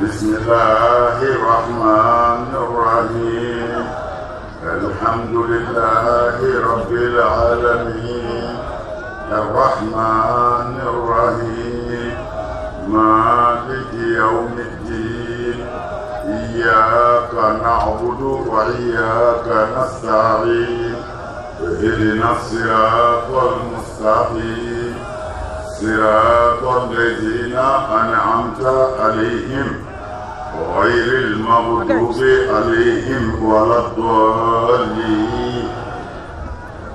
بسم الله الرحمن الرحيم الحمد لله رب العالمين الرحمن الرحيم مالك يوم الدين إياك نعبد وإياك نستعين اهدنا الصراط المستقيم صراط الذين أنعمت عليهم غير المغضوب عليهم ولا الضالين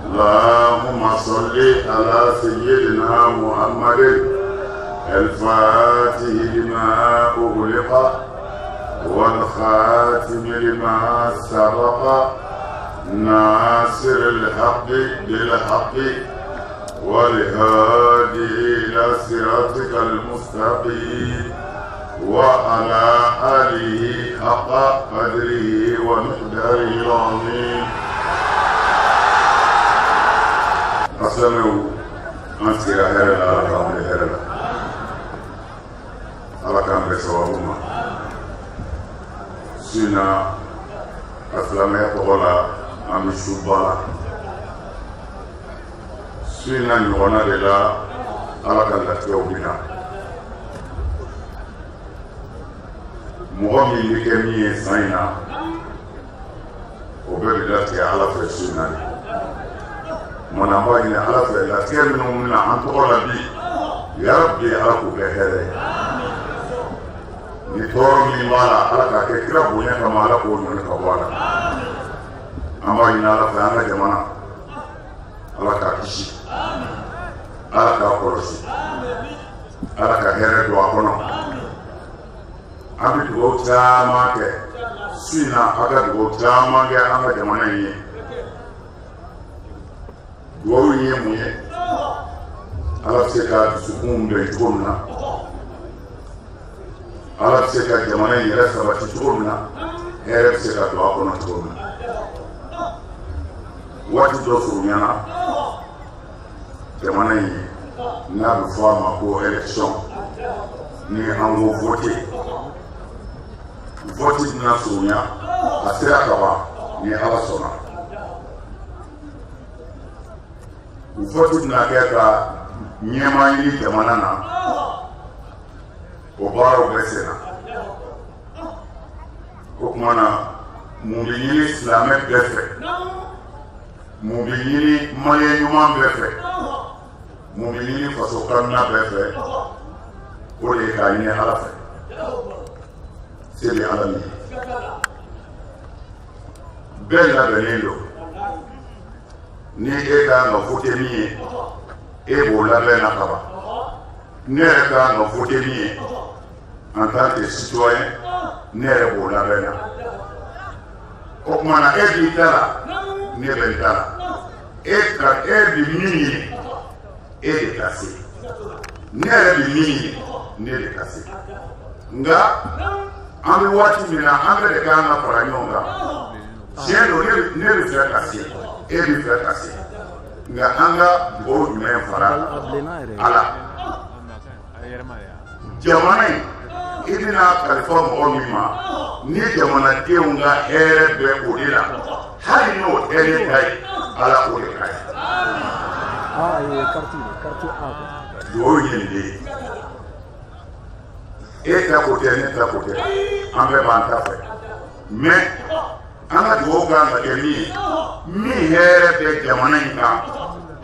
اللهم صل على سيدنا محمد الفاتح لما أغلق والخاتم لما سبق ناصر الحق بالحق والهادي إلى صراطك المستقيم وعلى آله حق قدره ومقداره العظيم. أسلموا أنت يا هلا رحمة هلا على كان بسوابهما سينا أسلموا يقولا أمي شوبالا سينا نوانا للا على كان لتيوبنا mɔgɔ min bɛ kɛ min ye san in na o bɛɛ bɛ latigɛ ala fɛ su in na de mɔna an b'a ɲini ala fɛ latigɛ minnu bɛna an tɔgɔ la bi yarabi ala k'u kɛ hɛrɛ ye ni tɔɔrɔ min b'a la ala k'a kɛ kira bonya kama ala k'o ɲɔni ka bɔ a la an b'a ɲini ala fɛ an ka jamana ala k'a kisi ala k'a kɔlɔsi ala ka hɛrɛ don a kɔnɔ. An bɛ dugawu caman kɛ su in na a ka dugawu caman kɛ an ka jamana in ye dugawu in ye mun ye ala bɛ se ka dusukun bɛn cogo min na ala bɛ se ka jamana in yɛrɛ sabati cogo min na hɛrɛ bɛ se ka don a kɔnɔ cogo min na waati dɔ surunyana jamana in ye n'a bɛ fɔ a ma ko élection ni an ko voté vote bɛna surunya a sera ka ban ni ala sɔnna vote bɛna kɛ ka ɲɛma ɲini jamana na o baaraw bɛ senna o tuma na mun bɛ ɲini silamɛ bɛɛ fɛ mun bɛ ɲini maliyɛn ɲuman bɛɛ fɛ mun bɛ ɲini faso kɔnɔna bɛɛ fɛ o de ye k'a ɲini ala fɛ sebe ala min bɛɛ labɛnnen don ni e ka kan ka vote min ye e b'o labɛn na kaban ne yɛrɛ ka kan ka vote min ye en tant que citoyen ne yɛrɛ b'o labɛn na o tuma na e b'i ta la ne bɛ n ta la e bɛ min ɲini e de ka se ne yɛrɛ bɛ min ɲini ne de ka se nka an bɛ waati min na an bɛɛ de kan ka fara ɲɔgɔn kan tiɲɛ don ne bɛ fɛ ka se e bɛ fɛ ka se nka an ka dugawu jumɛn fara ala jamana in i bɛna kalifa mɔgɔ min ma ni jamanadenw ka hɛrɛ bɛ o de la hali n'o hɛrɛ ta ye ala o de ka ye dugawu ɲini de ye e ta ko tɛ ne ta ko tɛ an bɛɛ b'an ta fɛ mais an ka dugawu kan ka kɛ min ye min hɛrɛ bɛ jamana in kan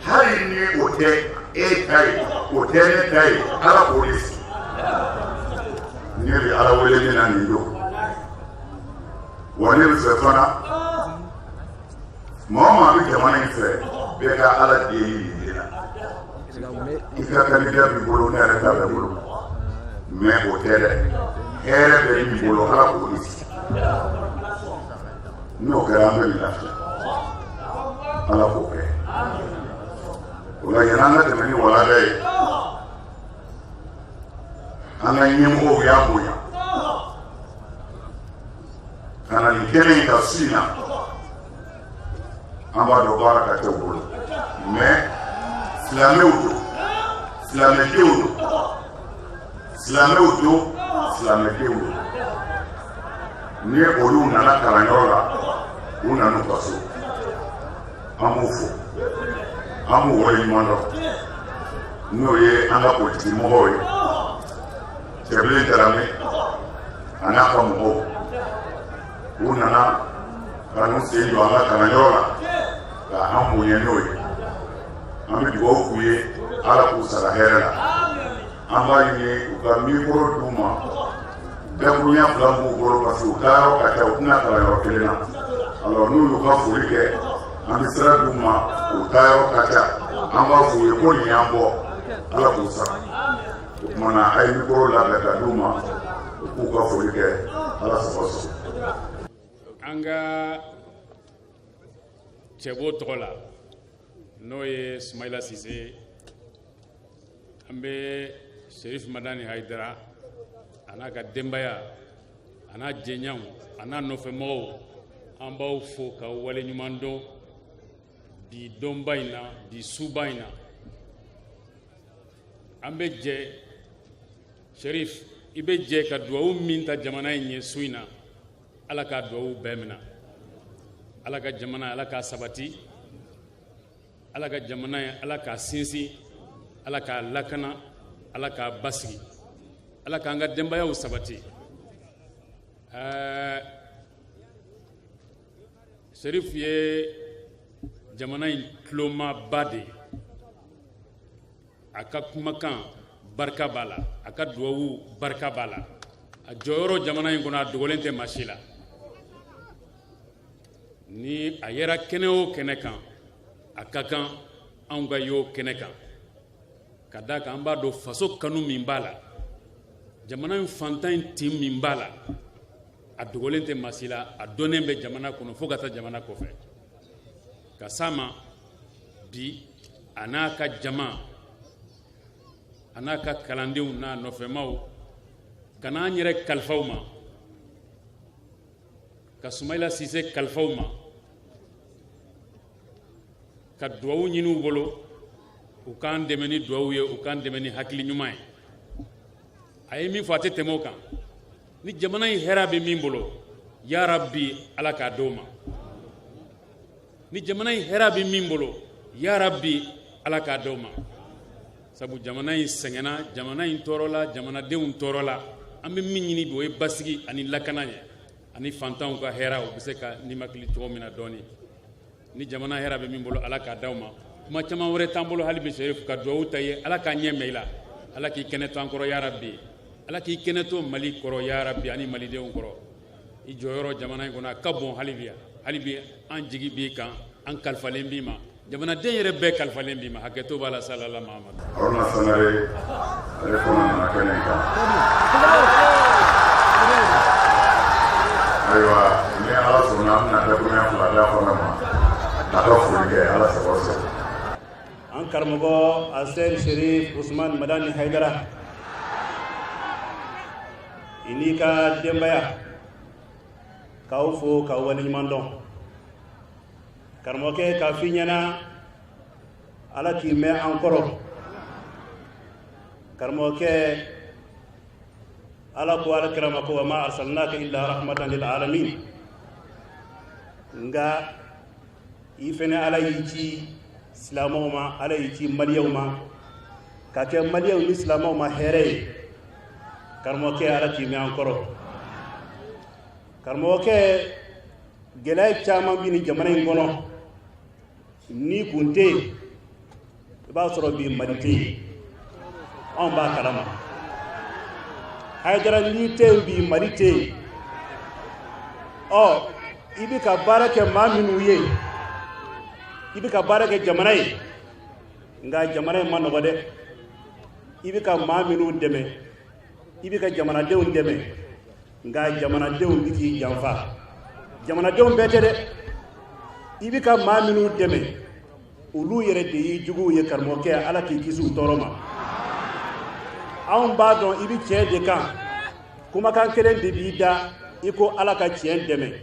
hali ni o tɛ e ta ye o tɛ ne ta ye ala k'o de sigi ne bɛ ala wele min na nin don wa ne bɛ fɛ fana maa o maa bɛ jamana in fɛ bɛɛ ka ala deli nin de la i ka kandidat b'i bolo ne yɛrɛ ta bɛ bolo mais o tɛ dɛ hɛrɛ bɛ min bolo ala k'o de sigi n'o kɛra an bɛ lafiya ala k'o kɛ o la yanni an ka tɛmɛ ni walanda ye an ka ɲɛmɔgɔw y'a bonya ka na nin kɛnɛ in ka su in na an b'a dɔn baara ka kɛ u bolo mais silamɛw don silamɛdenw don silamɛw don silamɛdenw don ni olu nana kalanyɔrɔ la u nana u ka so an b'u fo an b'u waleɲuman dɔn n'o ye an ka politiki mɔgɔw ye Cɛbilen Darame a n'a ka mɔgɔw u nana ka n'u sen don an ka kalanyɔrɔ la ka an bonya n'o ye an bɛ dugawu k'u ye Ala k'u sara hɛrɛ la an b'a ɲini u ka mikoro d'u ma bɛnkurunya fila b'u bolo parce que u ka yɔrɔ ka ca u tɛna kalanyɔrɔ kelen na alors n'u y'u ka foli kɛ an bɛ sira d'u ma u ka yɔrɔ ka ca an b'a f'u ye ko nin y'an bɔ Ala k'u sara o kumana a ye mikoro labɛn ka d'u ma u k'u ka foli kɛ Ala sago sɔrɔ. An ka cɛbo tɔgɔ la n'o ye Sumayila Sise an bɛ Sherif Madani Hayidara a n'a ka denbaya a n'a jɛɲɔgɔnw a n'a nɔfɛmɔgɔw an b'aw fo ka waleɲuman dɔn bi donba in na bi suba in na an bɛ jɛ Sherif i bɛ jɛ ka duwawu min ta jamana in ye su in na Ala ka duwawu bɛɛ minɛ Ala ka jamana Ala ka sabati Ala ka jamana ye Ala ka sinsin Ala ka lakana Ala ka basigi Ala k'an ka denbayaw sabati Sherif ye jamana in tulomaba de ye a ka kumakan barika b'a la a ka duwawu barika b'a la a jɔyɔrɔ jamana in kɔnɔ a dogolen tɛ maa si la ni a yera kɛnɛ o kɛnɛ kan a ka kan anw ka y'o kɛnɛ kan ka d'a kan an b'a dɔn faso kanu min b'a la jamana in fantan tin min b'a la a dogolen tɛ maa si la a dɔnnen bɛ jamana kɔnɔ fo ka taa jamana kɔfɛ ka s'a ma bi a n'a ka jama a n'a ka kalandenw n'a nɔfɛmaw ka n'an yɛrɛ kalifaw ma ka Sumayila Sise kalifaw ma ka duwawu ɲini u bolo u k'an dɛmɛ ni duwawu ye u k'an dɛmɛ ni hakili ɲuman ye a ye min fɔ a tɛ tɛmɛ o kan ni jamana in hɛrɛ bɛ min bolo ya Rabbi Ala k'a d'o ma ni jamana in hɛrɛ bɛ min bolo ya Rabbi Ala k'a d'o ma sabu jamana in sɛgɛnna jamana in tɔɔrɔla jamanadenw tɔɔrɔla an bɛ min ɲini bi o ye basigi ani lakana ye ani fantanw ka hɛrɛ o bɛ se ka nimakili cogo min na dɔɔni ni jamana hɛrɛ bɛ min bolo Ala k'a d'aw ma kuma caman wɛrɛ t'an bolo hali bi Sherif ka duwawu ta ye Ala k'a ɲɛ mɛn i la Ala k'i kɛnɛ to an kɔrɔ ya Rabbi Ala k'i kɛnɛ to Mali kɔrɔ ya Rabbi ani malidenw kɔrɔ i jɔyɔrɔ jamana in kɔnɔ a ka bon hali bi an jigi b'i kan an kalifalen b'i ma jamanaden yɛrɛ bɛɛ kalifalen b'i ma hakɛto b'a la salala Mahamadu Haruna Sanare ale fana nana kɛnɛ kan ayiwa ni Ala sɔnna an bɛna dakuruɲɛ fila d'a fana ma a ka foli kɛ Ala sago sɔrɔ an karamɔgɔ Asɛri Sherif Usman Madani Hayidara i n'i ka denbaya k'aw fo k'aw waleɲuman dɔn karamɔgɔkɛ k'a f'i ɲɛna Ala k'i mɛn an kɔrɔ karamɔgɔkɛ Ala ko alakira ma ko wa ma arsalnaka illa rahmatan lil alamin nga i fɛnɛ Ala y'i ci silamɛw ma Ala y'i ci maliyaw ma ka kɛ maliyaw ni silamɛw ma hɛrɛ ye karamɔgɔkɛ Ala k'i mɛn an kɔrɔ karamɔgɔkɛ gɛlɛya caman bi ni jamana in kɔnɔ ni kun tɛ yen i b'a sɔrɔ bi Mali tɛ yen anw b'a kalama Hayidara ni tɛ yen bi Mali tɛ yen i bɛ ka baara kɛ maa minnu ye i bɛ ka baara kɛ jamana ye nka jamana in ma nɔgɔ dɛ i bɛ ka maa minnu dɛmɛ i bɛ ka jamanadenw dɛmɛ nka jamanadenw bɛ k'i janfa jamanadenw bɛɛ tɛ dɛ i bɛ ka maa minnu dɛmɛ olu yɛrɛ de y'i juguw ye karamɔgɔkɛ Ala k'i kisi u tɔɔrɔ ma anw b'a dɔn i bɛ tiɲɛ de kan kumakan kelen de b'i da i ko Ala ka tiɲɛ dɛmɛ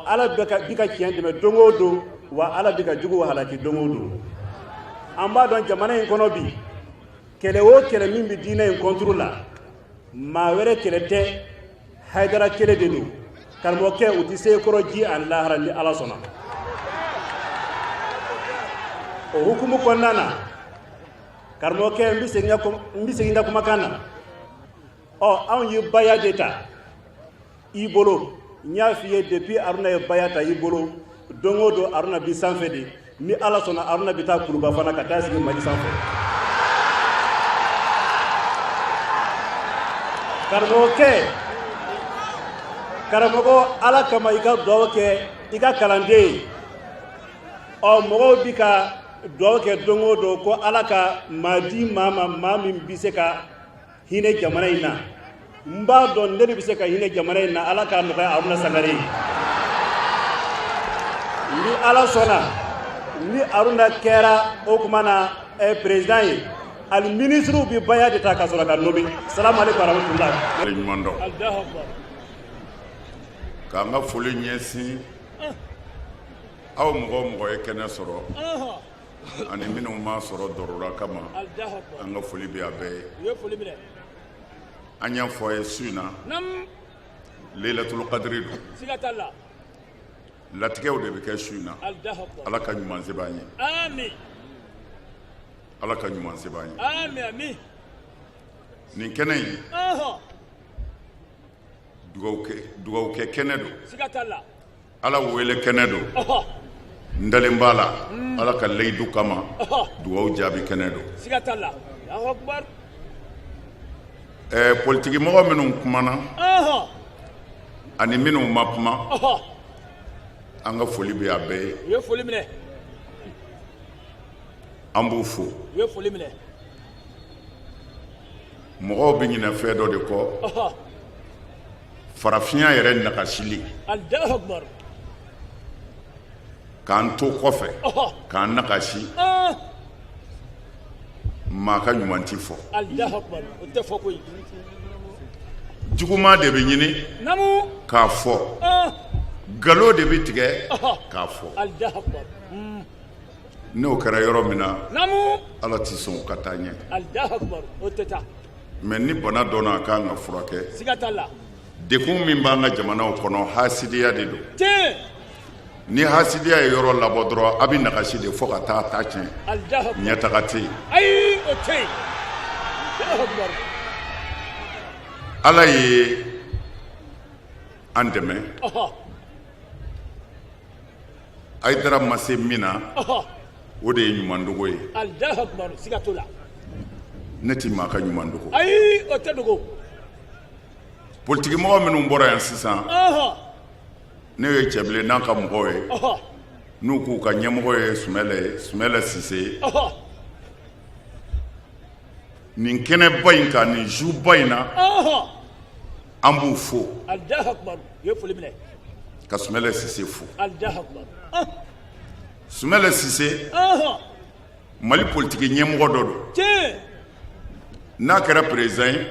Ala bɛ ka tiɲɛ dɛmɛ don o don wa Ala bɛ ka juguw halaki don o don an b'a dɔn jamana in kɔnɔ bi kɛlɛ o kɛlɛ min bɛ diinɛ in contre la maa wɛrɛ kɛlɛ tɛ Hayidara kɛlɛ de don karamɔgɔkɛ u tɛ se kɔrɔ ji ani lahara ni ala sɔnna o hukumu kɔnɔna na karamɔgɔkɛ n bɛ segin ka kumakan na anw ye baya de ta i bolo n y'a f'i ye depuis Aruna ye baya ta i bolo don o don Aruna bi sanfɛ de ni ala sɔnna Aruna bɛ taa Kuluba fana ka taa sigi Mali sanfɛ karamɔgɔ ala kama i ka dugawu kɛ i ka kalanden mɔgɔw bi ka dugawu kɛ don o don ko ala ka maa di maa ma maa min bɛ se ka hinɛ jamana in na n b'a dɔn ne de bɛ se ka hinɛ jamana in na ala k'a nɔgɔya Aruna Sangare ni ala sɔnna ni Aruna kɛra o kuma na président ye ali ministrew bɛ baya de ta ka sɔrɔ ka nomi salamu aleykum warahmatullahi ɲuman dɔn k'an ka foli ɲɛsin aw mɔgɔ ye kɛnɛ sɔrɔ ani minnu ma sɔrɔ dɔrɔla kama an ka foli bɛ a bɛɛ ye an y'a fɔ a ye su in na Lailatul Qadri don latigɛw de bɛ kɛ su in na ala ka ɲuman se b'an ye ala ka ɲuman se b'an ye nin kɛnɛ in dugawu kɛ kɛnɛ don ala wele kɛnɛ don n dalen b'a la ala ka layidu kama dugawu jaabi kɛnɛ don politiki mɔgɔ minnu kumana ani minnu ma kuma an ka foli bɛ a bɛɛ ye an b'u fo mɔgɔw bɛ ɲinɛ fɛn dɔ de kɔ farafinya yɛrɛ nakasili k'an to kɔfɛ k'an nakasi maa ka ɲuman ti fɔ juguman de bɛ ɲini k'a fɔ nkalon de bɛ tigɛ k'a fɔ n'o kɛra yɔrɔ min na ala tɛ sɔn ka taa ɲɛ mɛ ni bana dɔnna a kan ka furakɛ dekun min b'an ka jamanaw kɔnɔ hasidiya de don ni hasidiya ye yɔrɔ labɔ dɔrɔn a bɛ nagasi de fo ka taa ta tiɲɛ ɲɛtaga tɛ yen ala ye an dɛmɛ Haidara ma se min na o de ye ɲumandogo ye ne ti maa ka ɲumandogo politiki mɔgɔ minnu bɔra yan sisan ne ye cɛbilen n'an ka mɔgɔw ye n'u k'u ka ɲɛmɔgɔ ye Sumɛlɛ Sise nin kɛnɛba in kan nin zuba in na an b'u fo ka Sumɛlɛ Sise fo Sumɛlɛ Sise Mali politiki ɲɛmɔgɔ dɔ don n'a kɛra président ye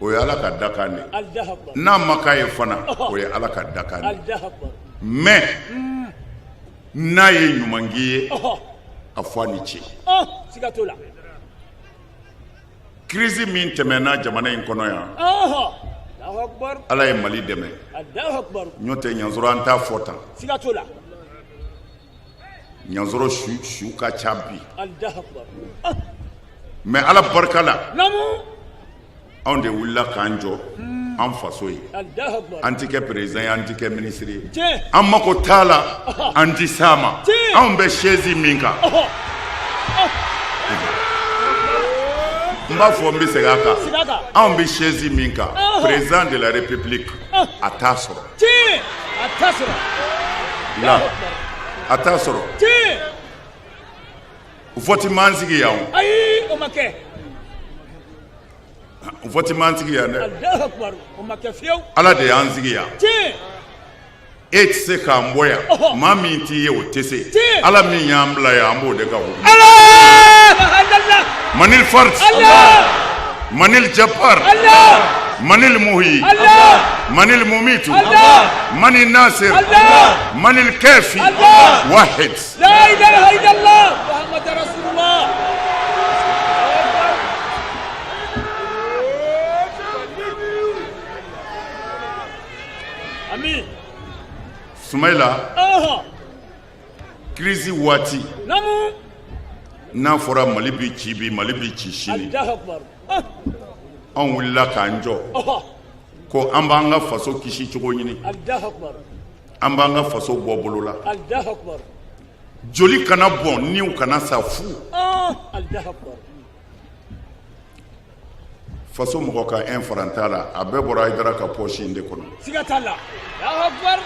o ye ala ka dakan de n'a ma k'a ye fana o ye ala ka dakan de mais n'a ye ɲuman k'i ye a fɔ a ni ce crise min tɛmɛna jamana in kɔnɔ yan ala ye Mali dɛmɛ n'o tɛ ɲansɔrɔ an t'a fɔ tan ɲansɔrɔ su ka ca bi mais ala barika la anw de wulila k'an jɔ an faso ye an ti kɛ président ye an ti kɛ ministre ye an mako t'a la an ti s'a ma anw bɛ chaise min kan n b'a fɔ n bɛ segin a kan anw bɛ chaise min kan président de la république a t'a sɔrɔ a t'a sɔrɔ vote m'an sigi yan o vote m'an sigi yan dɛ ala de y'an sigi yan e tɛ se k'an bɔ yan maa min t'i ye o tɛ se ala min y'an bila yan an b'o de ka hukumu manil fard manil jabbar manil muhyi manil mumitu manil nasir manil kafi wahid la ilaha illallah muhammad rasulullah Amin. Sumaila Aha. crise waati Namu. n'a fɔra Mali bi ci bi Mali bi ci sini Allahu Akbar. an wulila k'an jɔ Aha. ko an b'an ka faso kisi cogo ɲini Allahu Akbar. an b'an ka faso bɔ bolo la Allahu Akbar. joli kana bɔn niw kana sa fu Allahu Akbar. faso mɔgɔ ka 1 franc t'a la a bɛɛ bɔra Haidara ka poche in de kɔnɔ Sigatala. Allahu Akbar.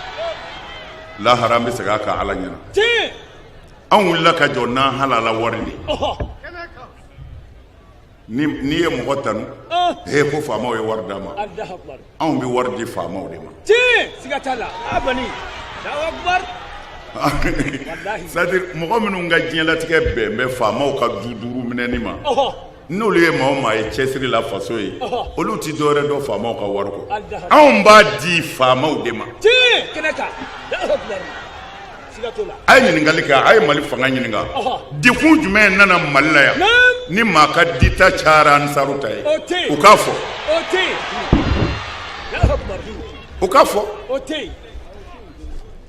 lahara an bɛ segin a kan Ala ɲɛna Ti. an wulila ka jɔ n'an halala wari de Aha. n'i ye mɔgɔ tanu ko faamaw ye wari d'a ma Allahu Akbar. anw bɛ wari di faamaw de ma Ti. Sigatala. Abani. Allahu Akbar. Wallahi. c'est-à-dire mɔgɔ minnu ka diɲɛlatigɛ bɛn bɛ faamaw ka du duuru minɛni ma Aha. n'olu ye maa o maa ye cɛsiri la faso ye olu ti dɔwɛrɛ dɔn faamaw ka wari kɔ Allahu anw b'a di faamaw de ma Ti. Keneka. Allahu Akbar. Sigatola. a ye ɲininkali kɛ a ye Mali fanga ɲininka dekun jumɛn nana Mali la yan ni maa ka dita cayara Ansaru ta ye u k'a fɔ O ti. Allahu Akbar. u k'a fɔ O ti.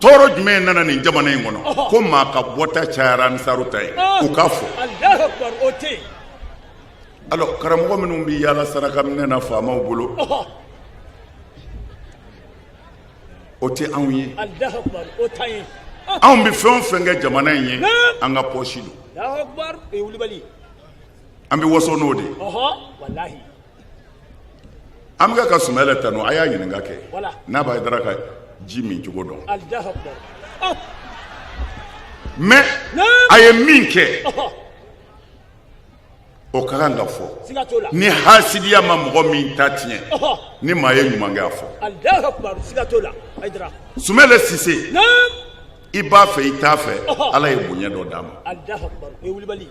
tɔɔrɔ jumɛn nana nin jamana in kɔnɔ ko maa ka bɔta cayara Ansaru ta ye u k'a fɔ Allahu Akbar. O ti. alors karamɔgɔ minnu bɛ yaala saraka minɛ na faamaw bolo o tɛ anw ye Allahu Akbar. O tayi. anw bɛ fɛn o fɛn kɛ jamana in ye an ka pɔsi don Allahu Akbar. E wulibali. an bɛ waso n'o de ye Wallahi. an bɛ ka Sumayila tanu a y'a ɲininka kɛ Wala. n'a b'a Haidara ka ji min cogo dɔn Allahu Akbar. mais a ye min kɛ o ka kan ka fɔ Sigatola. ni hasidiya ma mɔgɔ min ta tiɲɛ ni maa ye ɲuman kɛ a fɔ Allahu Akbar. Sigatola. Haidara. Sumayila Sise Naam. i b'a fɛ i t'a fɛ Ala ye bonya dɔ d'a ma Allahu Akbar. E wulibali.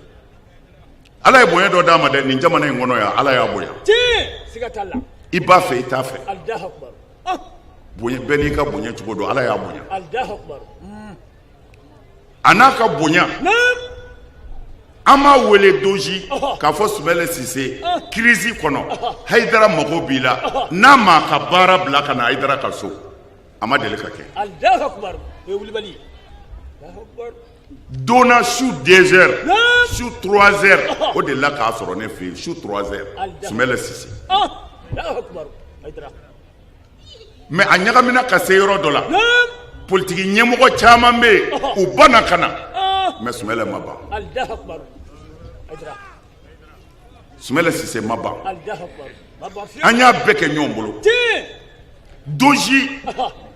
Ala ye bonya dɔ d'a ma dɛ nin jamana in kɔnɔ yan Ala y'a bonya Ti. Sigatala. i b'a fɛ i t'a fɛ Allahu Akbar. bonya bɛɛ n'i ka bonya cogo dɔn Ala y'a bonya Allahu Akbar. a n'a ka bonya Naam. an m'a wele doji k'a fɔ Sumayila Sise crise kɔnɔ Haidara mago b'i la n'a m'a ka baara bila ka na Haidara ka so a ma deli ka kɛ Allahu Akbar. E wulibali. Allahu Akbar. donna su 2 heures Naam. su 3 heures o de la k'a sɔrɔ ne fɛ yen su 3 heures Sumayila Sise Allahu Akbar. Haidara. mais a ɲagamina ka se yɔrɔ dɔ la Naam. politiki ɲɛmɔgɔ caman bɛ yen u banna ka na mais Sumayila ma ban Allahu Akbar. Haidara. Sumayila Sise ma ban Allahu Akbar. Baba fi. an y'a bɛɛ kɛ ɲɔgɔn bolo Ti. doji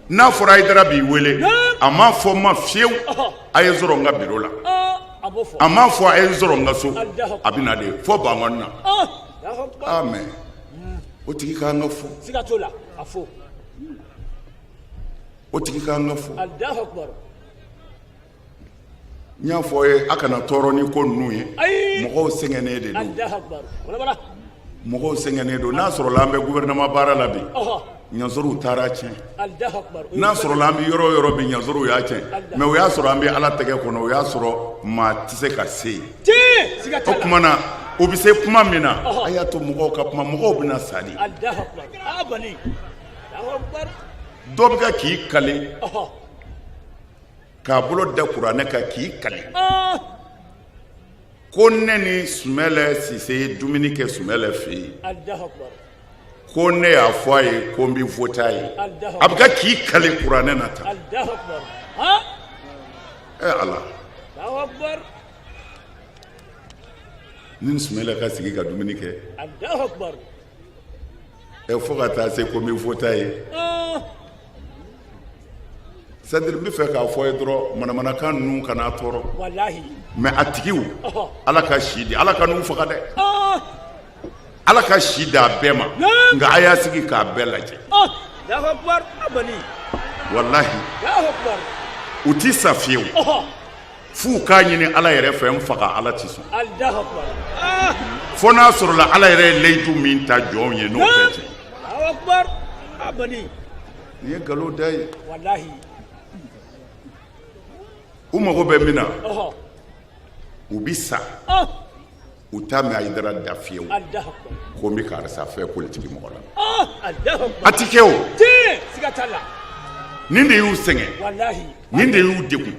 n'a fɔra Haidara b'i wele a m'a fɔ n ma fiyewu a ye sɔrɔ n ka biro la Abo fo. a m'a fɔ a ye sɔrɔ n ka so a bɛ na de fɔ bangɔni na Allahu Akbar. mais o tigi k'an ka fɔ Sigatola. Afo. o tigi k'an ka fɔ Allahu Akbar. n y'a fɔ ye a kana tɔɔrɔ ni ko ninnu ye Ayi. mɔgɔw sɛgɛnnen de don Allahu Akbar. Wala. mɔgɔw sɛgɛnnen don n'a sɔrɔla an bɛ gouvernement baara la bi Aha. ɲanzɔrɔw taara tiɲɛ Allahu Akbar. n'a sɔrɔla an bɛ yɔrɔ o yɔrɔ bi ɲanzɔrɔw y'a tiɲɛ mais o y'a sɔrɔ an bɛ Ala tɛgɛ kɔnɔ o y'a sɔrɔ maa tɛ se ka se yen Ti. o Sigatala. tuma na o bɛ se kuma min na a y'a to mɔgɔw ka kuma mɔgɔw bɛna sa de Allahu Akbar. Abani. Allahu Akbar. dɔ bɛ ka k'i kale Aha. k'a bolo da kuranɛ kan k'i kale ko ne ni Sumayila Sise ye dumuni kɛ Sumayila fɛ yen Allahu Akbar. ko ne y'a fɔ a ye ko n bɛ voter a ye a bɛ ka k'i kale kuranɛ na tan Allahu Akbar. Ha? Ala Allahu Akbar. ni Sumayila ka sigi ka dumuni kɛ Allahu Akbar. fo ka taa se ko n bɛ voter a ye c'est-à-dire n bɛ fɛ k'a fɔ ye dɔrɔn manamanakan ninnu kana tɔɔrɔ Wallahi. mais a tigiw Ala ka si di Ala ka n'u faga dɛ Ala ka si d'a bɛɛ ma nka a y'a sigi k'a bɛɛ lajɛ Allahu Akbar. Abani. wallahi Allahu Akbar. u ti sa fiyewu f'u k'a ɲini Ala yɛrɛ fɛ n faga Ala ti sɔn Allahu Akbar. fo n'a sɔrɔla Ala yɛrɛ ye layidu min ta jɔnw ye n'o tɛ tiɲɛ Allahu Akbar. Abani. nin ye nkalon da ye Wallahi. u mago bɛ min na Aha. u bi sa u t'a mɛn Haidara da fiyewu Allahu Akbar. ko n bɛ karisa fɛ politiki mɔgɔ la Allahu Akbar. a ti kɛ o Ti. Sigatala. nin de y'u sɛgɛn wallahi nin de y'u degun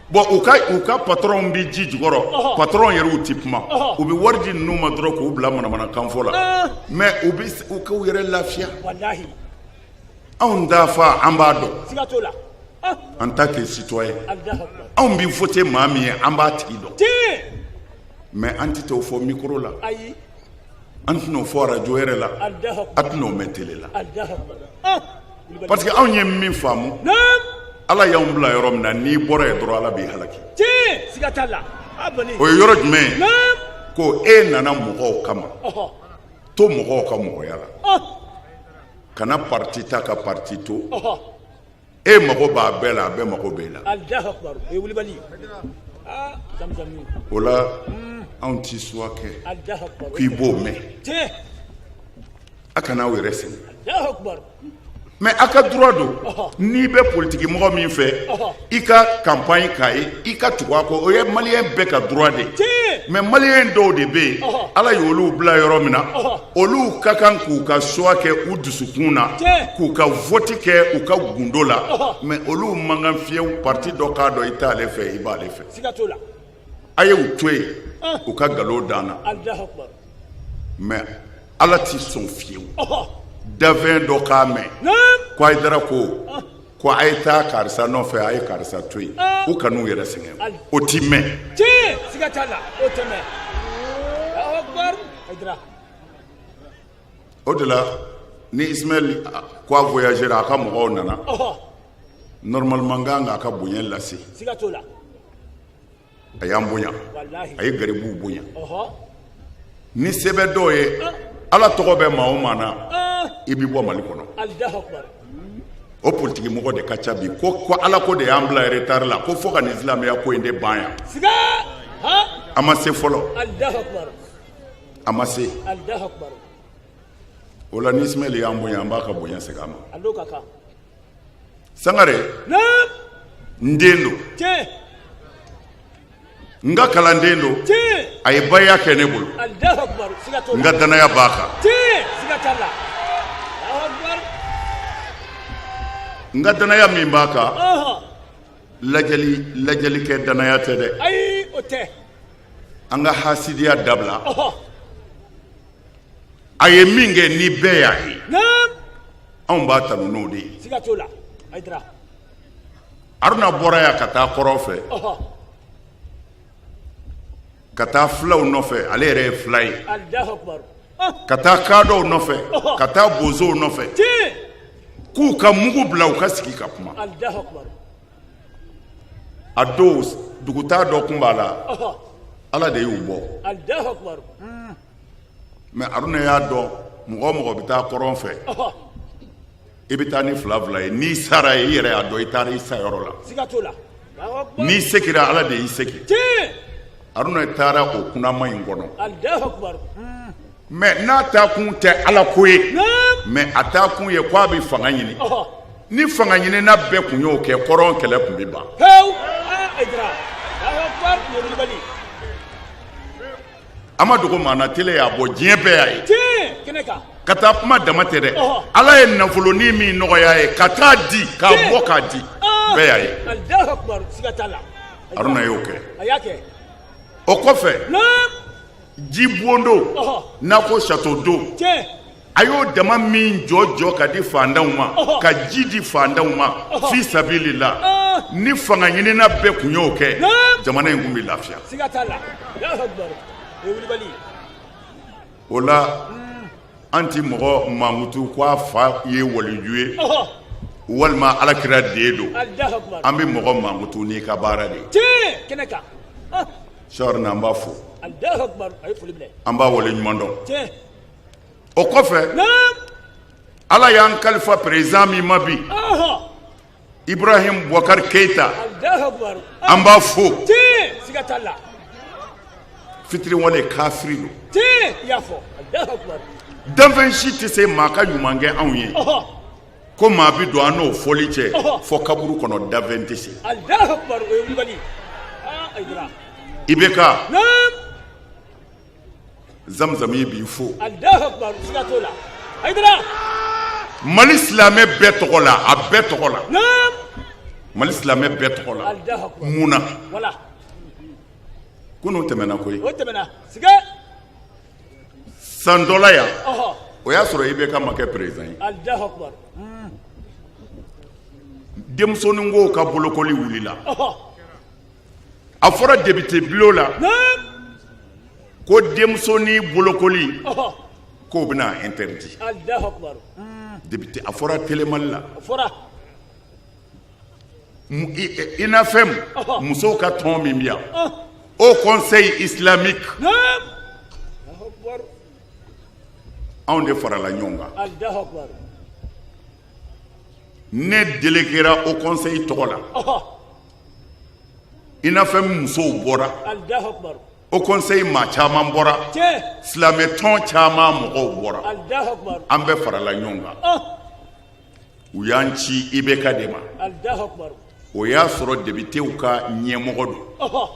bon u ka patron bi ji jukɔrɔ patron yɛrɛ u ti kuma u bi wari di ninnu ma dɔrɔn k'u bila manamanakan fɔ la mais u k'u yɛrɛ lafiya wallahi anw t'a fɔ an b'a dɔn siga t'o la en tant que citoyen anw bi voter maa min ye an b'a tigi dɔn mais an tɛ t'o fɔ micro la ayi an tɛn'o fɔ radio yɛrɛ la a tɛn'o mɛn télé la parce que anw ye min faamu ala y'anw bila yɔrɔ min na n'i bɔra yen dɔrɔn ala b'i halaki siga t'a la o ye yɔrɔ jumɛn ye ko e nana mɔgɔw kama to mɔgɔw ka mɔgɔya la kana parti ta ka parti to e mago b'a bɛɛ la a bɛɛ mago b'e la o la anw ti suwa kɛ k'i b'o mɛn a kana aw yɛrɛ sɛgɛn mais a ka droit don n'i bɛ politique mɔgɔ min fɛ i ka campagne k'a ye i ka tugu a kɔ o ye maliyɛn bɛɛ ka droit de mais maliyɛn dɔw de bɛ yen ala y'olu bila yɔrɔ min na olu ka kan k'u ka choix kɛ u dusukun na k'u ka vote kɛ u ka gundo la mais olu man kan fiyewu parti dɔ k'a dɔn i t'ale fɛ i b'ale fɛ a ye u to yen u ka nkalon dan na mais ala t'i sɔn fiyewu dafɛn dɔ k'a mɛn ko Hayidara ko a ye taa karisa nɔfɛ a ye karisa to yen u kan'u yɛrɛ sɛgɛn o ti mɛn siga t'a la o tɛ mɛn Hayidara o de la ni Ismaël ko a voyagera a ka mɔgɔw nana normalement kan k'a ka bonya lase siga t'o la a y'an bonya a ye garibuw bonya ni se bɛ dɔw ye ala tɔgɔ bɛ maa o maa na i bi bɔ Mali kɔnɔ o politique mɔgɔ de ka ca bi ko ala ko de y'an bila retard la ko fo ka nin silamɛya ko in de ban yan a ma se fɔlɔ a ma se o la ni Ismaël y'an bonya an b'a ka bonya segin a ma Sangare n den don n ka kalanden don a ye baya kɛ ne bolo n ka danaya b'a kan n ka danaya min b'a kan lajɛli kɛ danaya tɛ dɛ ayi o tɛ an ka hasidiya dabila a ye min kɛ ni bɛɛ y'a ye anw b'a tanu n'o de ye siga t'o la Hayidara Haruna bɔra yan ka taa kɔrɔn fɛ ka taa filaw nɔfɛ ale yɛrɛ ye fila ye ka taa kaadɔw nɔfɛ ka taa bozow nɔfɛ k'u ka mugu bila u ka sigi ka kuma a don dugutaa dɔ kun b'a la ala de y'u bɔ mais Haruna y'a dɔn mɔgɔ mɔgɔ bɛ taa kɔrɔn fɛ i bɛ taa ni fila ye n'i sara ye i yɛrɛ y'a dɔn i taara i sa yɔrɔ la n'i sekira ala de y'i seki Haruna taara o kunnama in kɔnɔ mais n'a taa kun tɛ ala ko ye mais a taa kun ye k'a bɛ fanga ɲini ni fanga ɲinina bɛɛ kun y'o kɛ kɔrɔn kɛlɛ kun bɛ ban a ma dogo maa na tele y'a bɔ diɲɛ bɛɛ y'a ye ka taa kuma dama tɛ dɛ ala ye nafolonin min nɔgɔya ye ka taa di k'a bɔ k'a di bɛɛ y'a ye Haruna y'o kɛ o kɔfɛ ji bondo n'a ko château d'eau a y'o dama min jɔ ka di fantanw ma ka ji di fantanw ma fi sabilillah ni fanga ɲinina bɛɛ kun y'o kɛ jamana in kun bɛ lafiya o la an ti mɔgɔ mankutu k'a fa ye waliyu ye walima alakira den don an bɛ mɔgɔ mankutu n'i ka baara de ye sɔɔri na an b'a fo an b'a wale ɲuman dɔn o kɔfɛ ala y'an kalifa président min ma bi Ibrahim Boubacar Keita an b'a fo fitiri wale kafiri don danfɛn si tɛ se maa ka ɲuman kɛ anw ye ko maa bi don an n'o fɔli cɛ fɔ kaburu kɔnɔ danfɛn tɛ se IBK Zamzam ye b'i fo mali silamɛ bɛɛ tɔgɔ la a bɛɛ tɔgɔ la mali silamɛ bɛɛ tɔgɔ la munna kunun tɛmɛna koyi san dɔ la yan o y'a sɔrɔ IBK ma kɛ président ye denmusonin ko ka bolokoli wulila a fɔra député bulon la ko denmusonin bolokoli k'o bɛna interdit député a fɔra télémali la INAFEM musow ka tɔn min bi yan au conseil islamique anw de farala ɲɔgɔn kan ne déléguera au conseil tɔgɔ la INAFEM musow bɔra au conseil maa caman bɔra silamɛ tɔn caman mɔgɔw bɔra an bɛɛ farala ɲɔgɔn kan u y'an ci IBK de ma o y'a sɔrɔ députéw ka ɲɛmɔgɔ don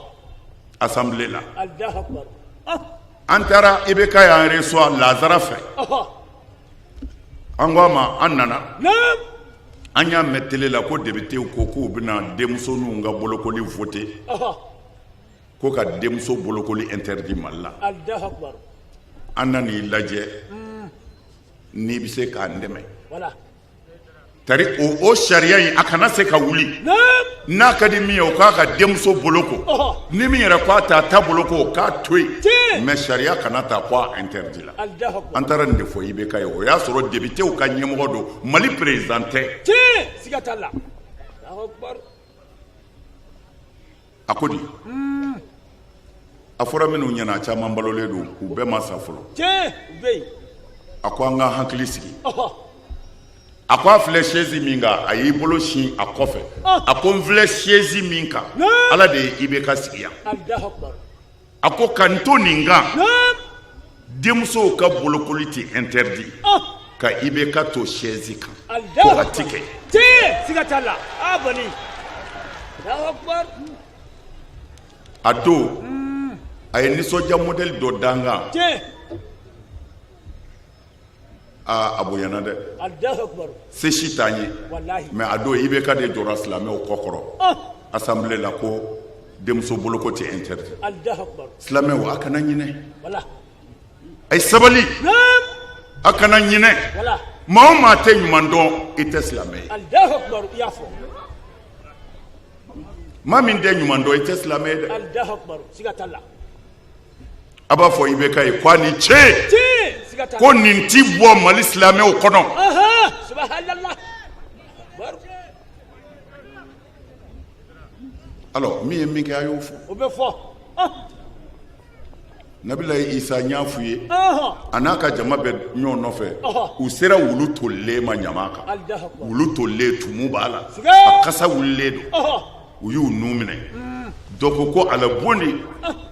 assemblée la an taara IBK y'an reçoit Lazara fɛ an ko a ma an nana an y'a mɛn télé la ko députéw ko k'u bɛna denmusoninw ka bolokoli voter ko ka denmuso bolokoli interdit Mali la an nan'i lajɛ n'i bɛ se k'an dɛmɛ tari o sariya in a kana se ka wuli n'a ka di min ye o k'a ka denmuso boloko ni min yɛrɛ k'a ta ta boloko o k'a to yen mais sariya kana ta k'a interdit la an taara nin de fɔ IBK ye o y'a sɔrɔ députéw ka ɲɛmɔgɔ don Mali président tɛ a ko di a fɔra minnu ɲɛna caman balolen don u bɛɛ ma sa fɔlɔ a ko an ka hakili sigi a ko a filɛ chaise min kan a y'i bolo sin a kɔfɛ a ko n filɛ chaise min kan ala de ye IBK sigi yan a ko ka n to nin kan denmusow ka bolokoli tɛ interdit ka IBK to chaise kan ko a ti kɛ a don a ye nisɔndiya modèle dɔ dan kan a bonyana dɛ se si t'an ye mais a don IBK de jɔra silamɛw kɔkɔrɔ assemblée la ko denmuso boloko tɛ interdit silamɛw a kana ɲinɛ a ye sabali a kana ɲinɛ maa o maa tɛ ɲuman dɔn i tɛ silamɛ ye maa min tɛ ɲuman dɔn i tɛ silamɛ ye dɛ a b'a fɔ IBK ye ko a ni ce ko nin ti bɔ Mali silamɛw kɔnɔ alors min ye min kɛ a y'o fɔ Nabilayi Isa n y'a f'u ye a n'a ka jama bɛ ɲɔgɔn nɔfɛ u sera wulu tolilen ma ɲama kan wulu tolilen tumu b'a la a kasa wulilen don u y'u nu minɛ dɔ ko ala bondi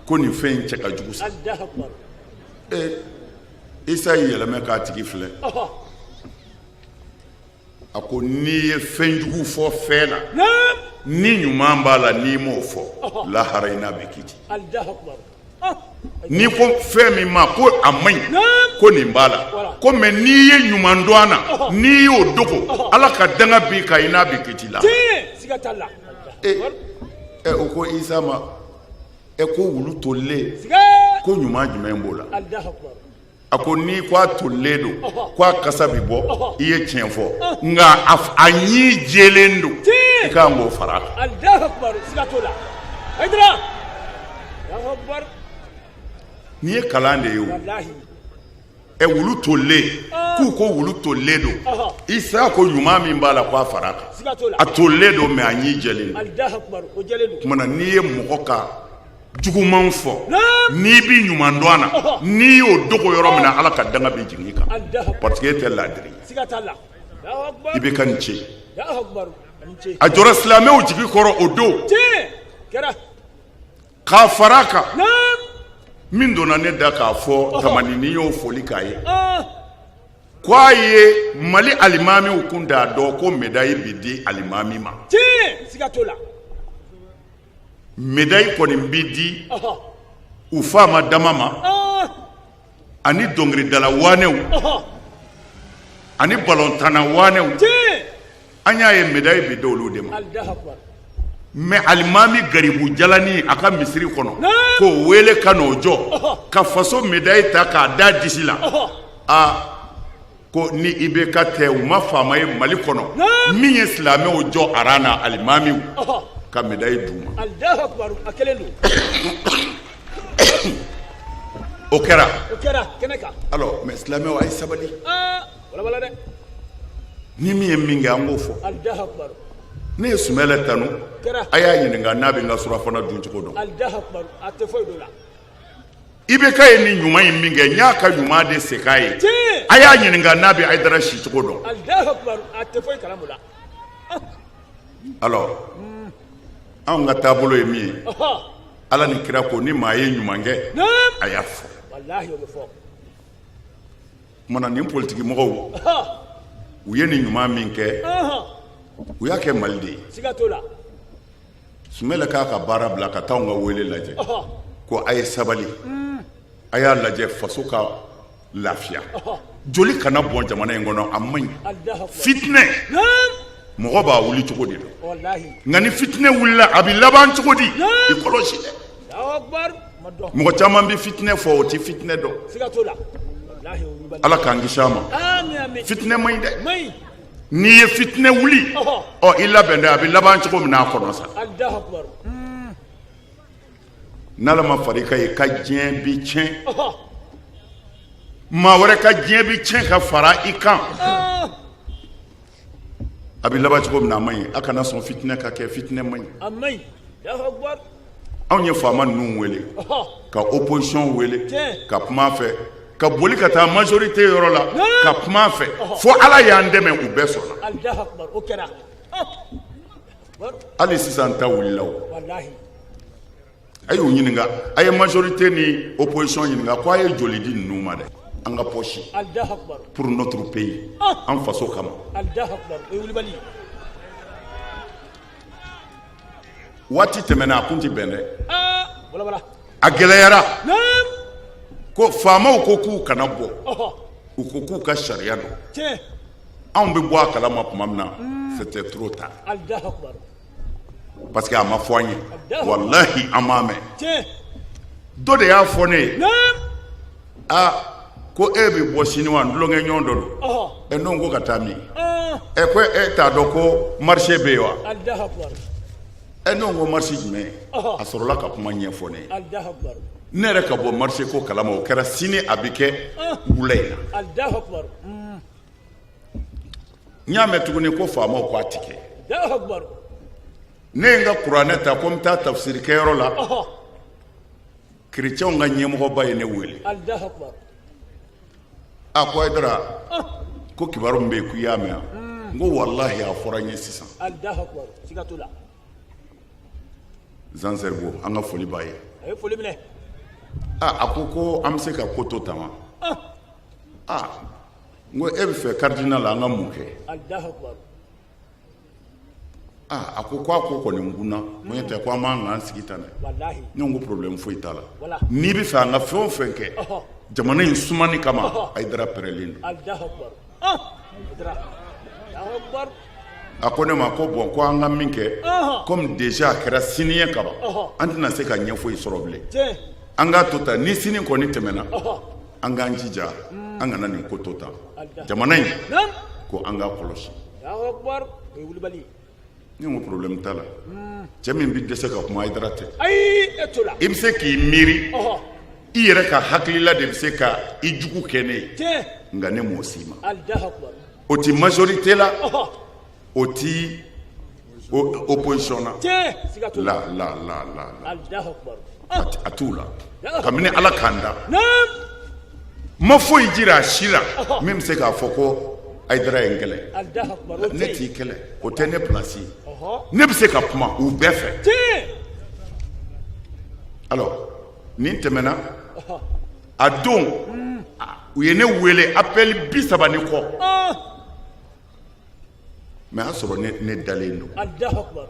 ko nin fɛn in cɛ ka jugu sa Isa y'i yɛlɛmɛ k'a tigi filɛ a ko n'i ye fɛn jugu fɔ fɛn na ni ɲuman b'a la n'i m'o fɔ lahara in n'a bɛ kiti n'i ko fɛn min ma ko a man ɲi ko nin b'a la ko mais n'i ye ɲuman dɔn a na n'i y'o dogo ala ka danga b'i kan i n'a bɛ kiti la o ko Isa ma ko wulu tolilen ko ɲuman jumɛn b'o la a ko n'i ko a tolilen don ko a kasa bi bɔ i ye tiɲɛ fɔ nka a ɲi jɛlen don i kan k'o fara a kan n'i ye kalan de ye o wulu tolilen k'u ko wulu tolilen don Isa ko ɲuman min b'a la ko a fara a kan a tolilen don mais a ɲi jɛlen don kumana n'i ye mɔgɔ ka juguman fɔ n'i bi ɲuman dɔn a na n'i y'o dogo yɔrɔ min na ala ka danga bɛ jigin i kan parce que e tɛ laadiri i bɛ ka nin ce a jɔra silamɛw jigi kɔrɔ o don k'a fara a kan min donna ne da k'a fɔ tamani n'i y'o foli k'a ye ko a ye Mali alimamiw kun t'a dɔn ko médaille bi di alimami ma médaille kɔni bi di u faama dama ma ani dɔnkilidala wanew ani ballon tana wanew tiɲɛ an y'a ye médaille bɛ d'olu de ma Allahu Akbar mais alimami garibu jalani a ka misiri kɔnɔ Naam. k'o wele ka n'o jɔ ka faso médaille ta k'a da disi la ko ni i bɛ ka tɛ u ma faama ye Mali kɔnɔ Naam. min ye silamɛw jɔ arana alimamiw ka médaille d'u ma Allahu Akbar a kelen don o kɛra o kɛra kɛnɛ kan alors mais silamɛw a ye sabali walawala dɛ ni min ye min kɛ an k'o fɔ Allahu Akbar ne ye Sumɛlɛ tanu kɛra a y'a ɲininka n'a bɛ n ka surafana dun cogo dɔn Allahu Akbar a tɛ foyi dɔ la i bɛ ka ye ni ɲuman in min kɛ n y'a ka ɲuman de se k'a ye tiɲɛ a y'a ɲininka n'a bɛ Hayidara si cogo dɔn Allahu Akbar a tɛ foyi kalama la alors anw ka taabolo ye min ye Ala ni kira ko ni maa ye ɲuman kɛ Naam a y'a fɔ wallahi o bɛ fɔ mana nin politiki mɔgɔw u ye nin ɲuman min kɛ u y'a kɛ Mali de ye siga t'o la Sumɛlɛ k'a ka baara bila ka taa anw ka wele lajɛ ko a ye sabali a y'a lajɛ faso ka lafiya joli kana bɔn jamana in kɔnɔ a man ɲi Allahu Akbar fitinɛ Naam mɔgɔ b'a wuli cogo de don wallahi nka ni fitinɛ wulila a bɛ laban cogo di i kɔlɔsi dɛ Allahu Akbar ma dɔn mɔgɔ caman bɛ fitinɛ fɔ o tɛ fitinɛ dɔn siga t'o la wallahi o bɛ bali Ala k'an kisi a ma amin amin fitinɛ man ɲi dɛ mayi n'i ye fitinɛ wuli i labɛn dɛ a bɛ laban cogo min na a kɔnɔ sa Allahu Akbar n'Ala ma far'i kan ye ka diɲɛ bi tiɲɛ maa wɛrɛ ka diɲɛ bi tiɲɛ ka fara i kan a bɛ laban cogo min na a man ɲi a kana sɔn fitinɛ ka kɛ fitinɛ man ɲi a mayi Allahu Akbar anw ye faama ninnu wele ka opposition wele Tiɲɛ. ka kuma a fɛ ka boli ka taa majorité yɔrɔ la ka kuma a fɛ fo Ala y'an dɛmɛ u bɛɛ sɔnna Allahu Akbar o kɛra hali sisan ta wulila o wallahi a y'u ɲininka a ye majorité ni opposition ɲininka ko a ye joli di ninnu ma dɛ an ka poche Allahu Akbar pour notre pays an faso kama Allahu Akbar o ye wulibali ye waati tɛmɛna a kun tɛ bɛn dɛ walawala a gɛlɛyara Naam ko faamaw ko k'u kana bɔ u ko k'u ka sariya dɔn tiɲɛ anw bɛ bɔ a kalama tuma min na c'était trop tard Allahu Akbar parce que a ma fɔ an ye wallahi an m'a mɛn tiɲɛ dɔ de y'a fɔ ne ye Naam ko e bɛ bɔ sini wa n tulonkɛ ɲɔgɔn dɔ don n'o ko ka taa min ko e t'a dɔn ko marché bɛ yen wa Allahu Akbar n'o ko marché jumɛn a sɔrɔla ka kuma ɲɛfɔ ne ye Allahu Akbar ne yɛrɛ ka bɔ marché ko kalama o kɛra sini a bɛ kɛ wula in na Allahu Akbar n y'a mɛn tuguni ko faamaw ko a ti kɛ Allahu Akbar ne ye n ka kuranɛ ta ko n bɛ taa tafsiri kɛyɔrɔ la kerecɛnw ka ɲɛmɔgɔba ye ne wele Allahu Akbar a ko Hayidara ko kibaru min bɛ yen k'i y'a mɛn n ko walahi a fɔra n ye sisan Allahu Akbar siga t'o la Zanzɛribo an ka foli b'a ye a ye foli minɛ a ko an bɛ se ka ko to tan wa n ko e bɛ fɛ cardinal an ka mun kɛ Allahu Akbar a ko a ko kɔni n kunna ko n tɛ ko an b'an k'an sigi tan dɛ wallahi ne ko problème foyi t'a la Wala. n'i bɛ fɛ an ka fɛn o fɛn kɛ jamana in sumani kama Hayidara pɛrɛlen don Allahu Akbar Allahu Akbar a ko ne ma ko bon ko an ka min kɛ comme déjà a kɛra sini ye kaban an tɛna se ka ɲɛ foyi sɔrɔ bilen tiɲɛ an k'a to tan ni sini kɔni tɛmɛna an k'an jija an kana nin ko to tan jamana in Naam ko an k'a kɔlɔsi Allahu Akbar o ye wulibali ye ne ko problème t'a la cɛ min bɛ dɛsɛ ka kuma Hayidara tɛ ayi e t'o la i bɛ se k'i miiri i yɛrɛ ka hakilila de bɛ se ka i jugu kɛ ne ye tiɲɛ nka ne m'o si ma Allahu Akbar o ti majorité la o ti opposition na tiɲɛ siga t'o la la Allahu Akbar a t'u la kabini Ala k'an da Naam ma foyi jira a si la min bɛ se k'a fɔ ko Hayidara ye n kɛlɛ Allahu Akbar o ne tɛ t'i kɛlɛ o tɛ ne place ye yen ne bɛ se ka kuma u bɛɛ fɛ tiɲɛ alors nin tɛmɛna a don u ye ne wele appel 30 ni kɔ mais a sɔrɔ ne dalen don Allahu Akbar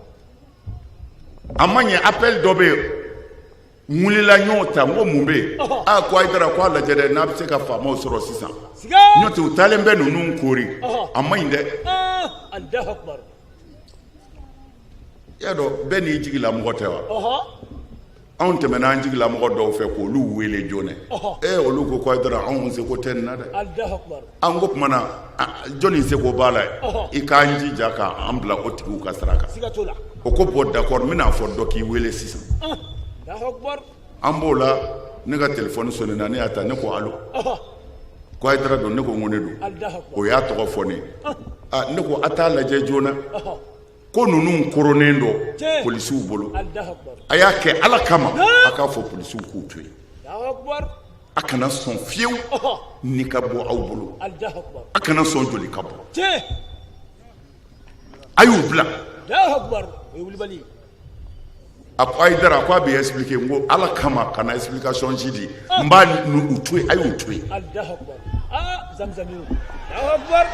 a ma ɲɛ appel dɔ bɛ yen mulila nyota ngo mumbe a ko aidara ko la jere na bse ka famo soro sisan nyota utalen be nunu nkori amma inde Allahu akbar ya do be ni jigila mo tewa on temena jigila mo do fe ko lu wele jone olu ko aidara on se ko ten na de Allahu akbar an go mana joni se ko bala e ka nji jaka ambla otiku ka saraka sigatola o ko bod d'accord mina fo do ki wele sisan Allahu akbar ambola ne ka téléphone sonné na ne ata ne ko allo ko aidara do ne ko ngone do o ya to fo ne ne ko ata la je jona ko nunu koronen do police u bolo aya ke ala kama aka fo police u ko tué Allahu akbar akana son fiew ni ka bo aw bolo akana son joli ka bo ayu bla Allahu akbar e wuli bali akwai dara kwa bi expliquer ngo ala kama kana explication jidi mba nu utwe ayu utwe Allahu akbar zamzam Allahu akbar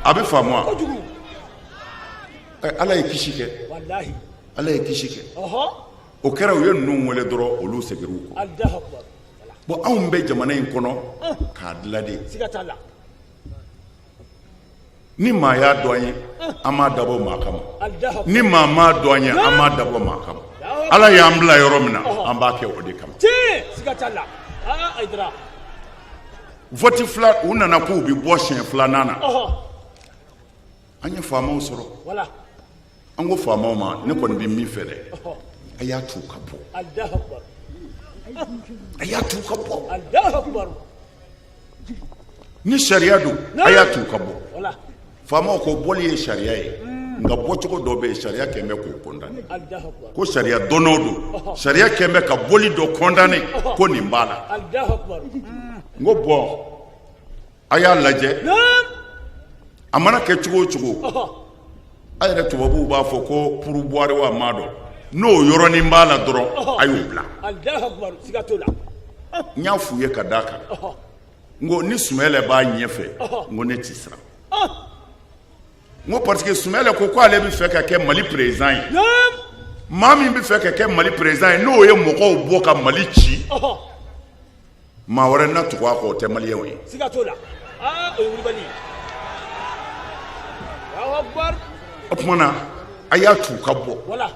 abe famwa ala yikishike wallahi ala yikishike o kera yo nu wole doro olu segeru ko Allahu akbar bo awun be jamana in kono ka dlade sigatala ni ma ya doanye ama dabo makama ni ma ma doanye ama dabo makama ala ya ambla yoromna amba ke odi kam sigatala aidra voti fla una na ku bi bo shen fla nana anya fama usoro wala ango fama ma ne kon bi mi fere aya tu kapo Allahu akbar aya tu kapo Allahu akbar ni sharia do aya tu kapo wala fama ko boli sharia yi nga bochoko do be sharia kembe ko condamné Allahu akbar ko sharia donodo sharia kembe ka boli do condamné ko ni mbala Allahu akbar ngo bo aya laje amana ke chugo ayre tubabu ba fo ko pour boire wa mado no yoro ni mbala doro ayubla Allahu akbar sigatola nyafu ye kadaka ngo ni sumele ba nyefe ngo ne tisra ngo parce que sumele ko ale bi fe ka ke mali président mami bi fe ka ke mali président no ye moko bo ka mali chi ma wara na to ko te mali yewe sigatola o wuri bali Allahu akbar opmana ayatu kabo wala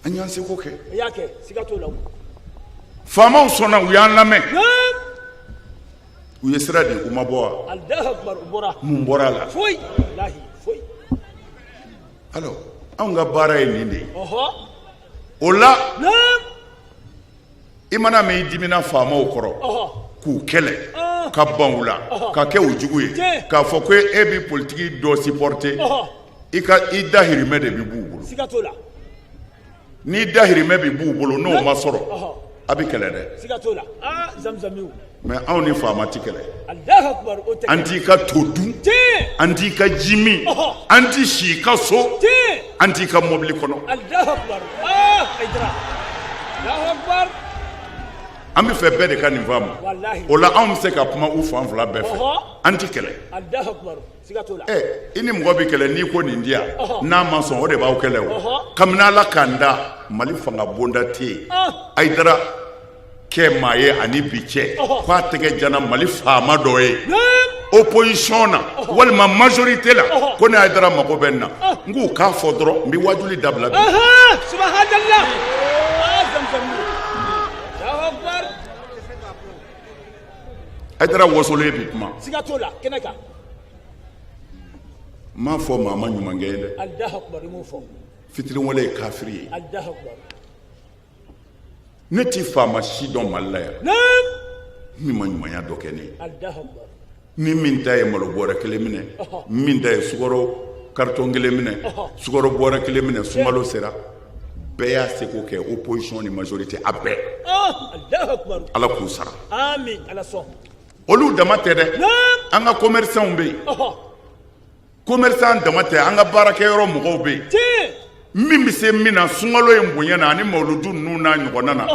anyan se ko ke yake sigatola fama usona uyan lame u yesra di umabo Allahu akbar ubora mumbora la foi wallahi foi alors anga bara e ninde ola imana me dimina fama okoro ku kele ka banwula ka ke ojugu ye ka fo ko e bi politique do supporter i dahirime de bi bubulu sigatola ni dahirime bi bubulu no masoro abi kele de sigatola zamzamiu mais on ni fama tikele Allahu akbar anti ka todu anti ka jimi anti shika so anti ka mobili kono Allahu akbar aidra Allahu akbar ambi fe be de kan nivamu wallahi ola am se ka kuma u fan fla be fe anti kele Allahu akbar sigatola ini mgo bi kele ni ko ni ndia na ma so o de ba o kele o kamna la kanda mali fanga bonda te aidra ke maye ani biche kwa tege jana mali fama doye opposition na walma majorité la ko na aidra mako benna ngu ka fodro mbi wajuli dabla bi subhanallah zamzam aidra wosole bi kuma sigatola kenaka ma fo mama nyumangele Allahu akbar mo fo fitri wala kafiri Allahu akbar neti fama shi don malaya mi manyumanya dokeni Allahu akbar ni min tay malo bora kelemine min tay sugoro karton gelemine sugoro bora kelemine sumalo sera beya seko ke opposition ni majorité abe Allahu akbar ala ku sara amin ala so olu damate de anga commerçant be commerçant damate anga barake yoro mo be min bi se mina sungalo ye mbonya na ani mawludu nuna nyogona na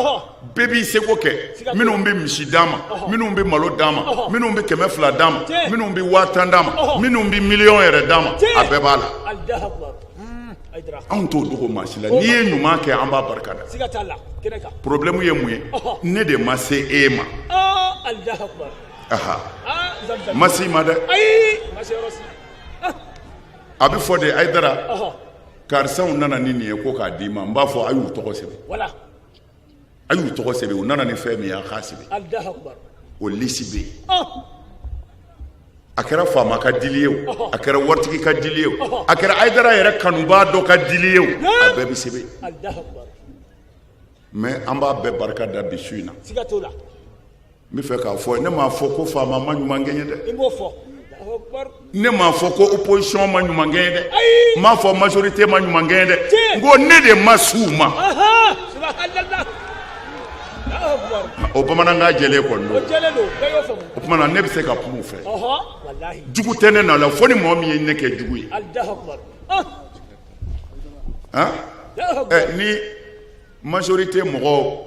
bebi seko ke minnu be misi dama minnu be malo dama minnu be kɛmɛ fila dama minnu be 1000 dama minnu be million yɛrɛ dama a bɛɛ b'a la anw t'o dogo maa si la n'i ye ɲuman kɛ an b'a barika da siga t'a la kɛnɛ kan problème ye mun ye ne de ma se e ma Allahu akbar ma se ma dɛ ayi ma se yɔrɔ si a bɛ fɔ de Ayidara karisaw nana ni nin ye ko k'a d'i ma n b'a fɔ a y'u tɔgɔ sɛbɛn voilà a y'u tɔgɔ sɛbɛn u nana ni fɛn min ye a k'a sɛbɛn Allahu akbar o lisi bɛ yen a kɛra faama ka dili ye o a kɛra waritigi ka dili ye o a kɛra Ayidara yɛrɛ kanubaa dɔ ka dili ye o a bɛɛ bɛ sɛbɛn Allahu akbar mais an b'a bɛɛ barika da bi su in na siga t'o la n bɛ fɛ k'a fɔ ne m'a fɔ ko faama ma ɲuman kɛ n ye dɛ i m'o fɔ Allahu akbar ne m'a fɔ ko opposition ma ɲuman kɛ n ye dɛ n m'a fɔ majorité ma ɲuman kɛ n ye dɛ n ko ne de ma s'u ma subhanallah o bamanankan jɛlen kɔni o jɛlen don bɛɛ y'o faamu o tuma na ne bɛ se ka kuma u fɛ wallahi jugu tɛ ne na la fo ni mɔgɔ min ye ne kɛ jugu ye Allahu akbar ni majorité mɔgɔw